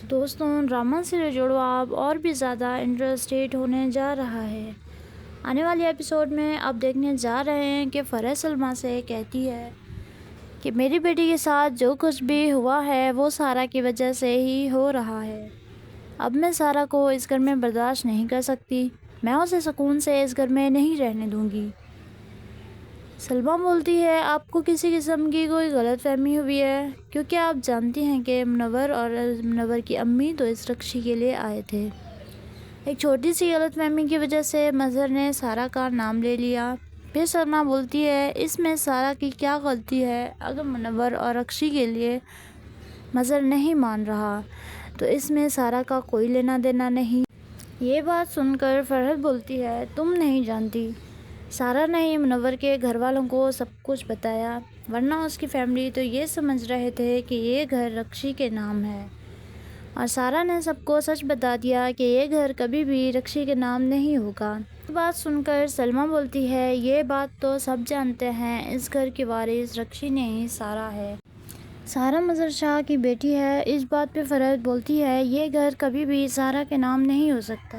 دوستوں، ڈرامہ سے جڑو اب اور بھی زیادہ انٹرسٹیڈ ہونے جا رہا ہے۔ آنے والے ایپیسوڈ میں اب دیکھنے جا رہے ہیں کہ فرح سلمیٰ سے کہتی ہے کہ میری بیٹی کے ساتھ جو کچھ بھی ہوا ہے وہ سارہ کی وجہ سے ہی ہو رہا ہے۔ اب میں سارہ کو اس گھر میں برداشت نہیں کر سکتی، میں اسے سکون سے اس گھر میں نہیں رہنے دوں گی۔ سلمیٰ بولتی ہے آپ کو کسی قسم کی کوئی غلط فہمی ہوئی ہے، کیونکہ آپ جانتی ہیں کہ منور اور منور کی امی تو اس رکشی کے لیے آئے تھے۔ ایک چھوٹی سی غلط فہمی کی وجہ سے مظہر نے سارہ کا نام لے لیا۔ پھر سلمیٰ بولتی ہے اس میں سارہ کی کیا غلطی ہے؟ اگر منور اور رکشی کے لیے مظہر نہیں مان رہا تو اس میں سارہ کا کوئی لینا دینا نہیں۔ یہ بات سن کر فرحت بولتی ہے تم نہیں جانتی، سارہ نے ہی منور کے گھر والوں کو سب کچھ بتایا، ورنہ اس کی فیملی تو یہ سمجھ رہے تھے کہ یہ گھر رکشی کے نام ہے، اور سارہ نے سب کو سچ بتا دیا کہ یہ گھر کبھی بھی رکشی کے نام نہیں ہوگا۔ یہ بات سن کر سلمیٰ بولتی ہے یہ بات تو سب جانتے ہیں، اس گھر کی وارث رکشی نہیں سارہ ہے۔ سارہ مظہر شاہ کی بیٹی ہے۔ اس بات پہ فرحت بولتی ہے یہ گھر کبھی بھی سارہ کے نام نہیں ہو سکتا۔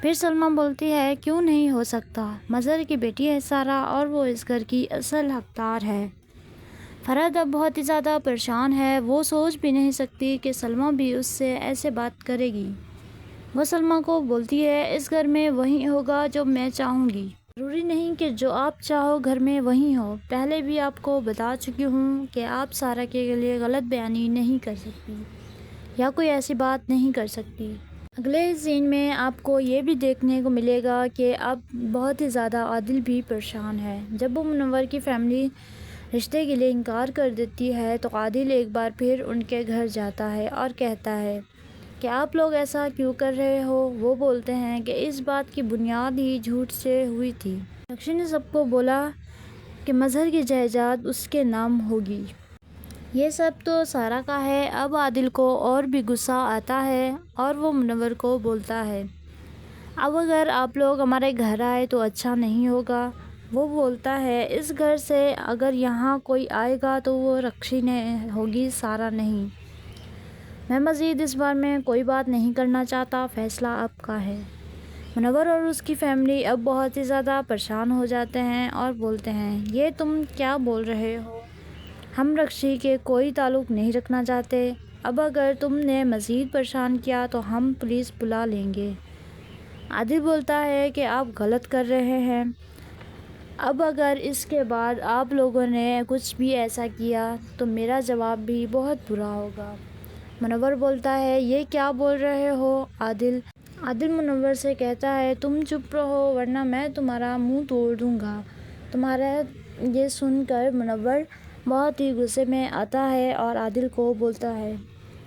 پھر سلمیٰ بولتی ہے کیوں نہیں ہو سکتا؟ مظہر کی بیٹی ہے سارہ اور وہ اس گھر کی اصل حقدار ہے۔ فرحت اب بہت ہی زیادہ پریشان ہے، وہ سوچ بھی نہیں سکتی کہ سلمیٰ بھی اس سے ایسے بات کرے گی۔ وہ سلمیٰ کو بولتی ہے اس گھر میں وہی ہوگا جو میں چاہوں گی، ضروری نہیں کہ جو آپ چاہو گھر میں وہی ہو۔ پہلے بھی آپ کو بتا چکی ہوں کہ آپ سارہ کے لیے غلط بیانی نہیں کر سکتی یا کوئی ایسی بات نہیں کر سکتی۔ اگلے سین میں آپ کو یہ بھی دیکھنے کو ملے گا کہ اب بہت ہی زیادہ عادل بھی پریشان ہے۔ جب وہ منور کی فیملی رشتے کے لیے انکار کر دیتی ہے تو عادل ایک بار پھر ان کے گھر جاتا ہے اور کہتا ہے کہ آپ لوگ ایسا کیوں کر رہے ہو؟ وہ بولتے ہیں کہ اس بات کی بنیاد ہی جھوٹ سے ہوئی تھی۔ رکشی نے سب کو بولا کہ مظہر کی جائیداد اس کے نام ہوگی، یہ سب تو سارہ کا ہے۔ اب عادل کو اور بھی غصہ آتا ہے اور وہ منور کو بولتا ہے اب اگر آپ لوگ ہمارے گھر آئے تو اچھا نہیں ہوگا۔ وہ بولتا ہے اس گھر سے اگر یہاں کوئی آئے گا تو وہ رکشی نے ہوگی، سارہ نہیں۔ میں مزید اس بارے میں کوئی بات نہیں کرنا چاہتا، فیصلہ آپ کا ہے۔ منور اور اس کی فیملی اب بہت ہی زیادہ پریشان ہو جاتے ہیں اور بولتے ہیں یہ تم کیا بول رہے ہو؟ ہم رکشی کے کوئی تعلق نہیں رکھنا چاہتے، اب اگر تم نے مزید پریشان کیا تو ہم پولیس بلا لیں گے۔ عادل بولتا ہے کہ آپ غلط کر رہے ہیں، اب اگر اس کے بعد آپ لوگوں نے کچھ بھی ایسا کیا تو میرا جواب بھی بہت برا ہوگا۔ منور بولتا ہے یہ کیا بول رہے ہو عادل منور سے کہتا ہے تم چپ رہو ورنہ میں تمہارا منہ توڑ دوں گا۔ تمہارا یہ سن کر منور بہت ہی غصے میں آتا ہے اور عادل کو بولتا ہے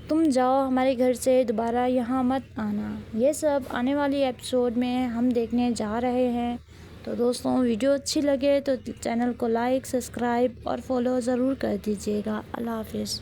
تم جاؤ، ہمارے گھر سے دوبارہ یہاں مت آنا۔ یہ سب آنے والی ایپیسوڈ میں ہم دیکھنے جا رہے ہیں۔ تو دوستوں، ویڈیو اچھی لگے تو چینل کو لائک، سبسکرائب اور فالو ضرور کر دیجیے گا۔ اللہ حافظ۔